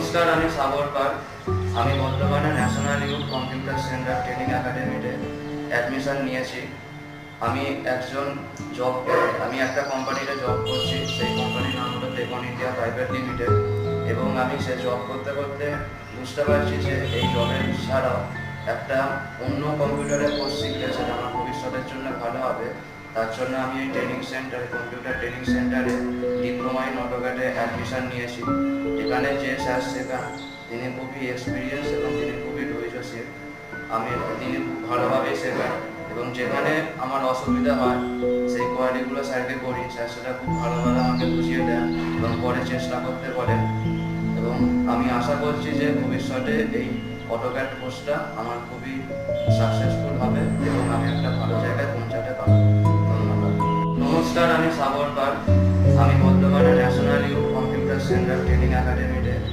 নমস্কার, আমি সাগর পাল। আমি বর্তমানে national youth computer centre training একাডেমিতে অ্যাডমিশন নিয়েছি। আমি একজন আমি একটা কোম্পানিতে জব করছি। সেই কোম্পানির নাম হলো টেকন ইন্ডিয়া প্রাইভেট লিমিটেড। এবং আমি সে জব করতে করতে বুঝতে পারছি যে এই জবের ছাড়াও একটা অন্য কম্পিউটারের কোর্স শিখলে সেটা আমার ভবিষ্যতের জন্য ভালো হবে। তার জন্য আমি এই কম্পিউটার ট্রেনিং সেন্টারে ডিপ্লোমা ইন অটোক্যাডে অ্যাডমিশন নিয়েছি। এখানে যে স্যার শেখান তিনি খুবই এক্সপিরিয়েন্স এবং তিনি খুবই ধৈর্যশীল। তিনি খুব ভালোভাবেই শেখান এবং যেখানে আমার অসুবিধা হয় সেই কোয়ারিগুলো স্যারকে করি, স্যার সেটা খুব ভালোভাবে আমাকে বুঝিয়ে দেন এবং পরে চেষ্টা করতে বলেন। এবং আমি আশা করছি যে ভবিষ্যতে এই অটোক্যাড কোর্সটা আমার খুবই সাকসেসফুল হবে এবং আমি একটা ভালো জায়গায় পৌঁছাতে পারবো। ধন্যবাদ। নমস্কার, আমি সাগর পাল। আমি বর্তমানে national youth computer centre training একাডেমিতে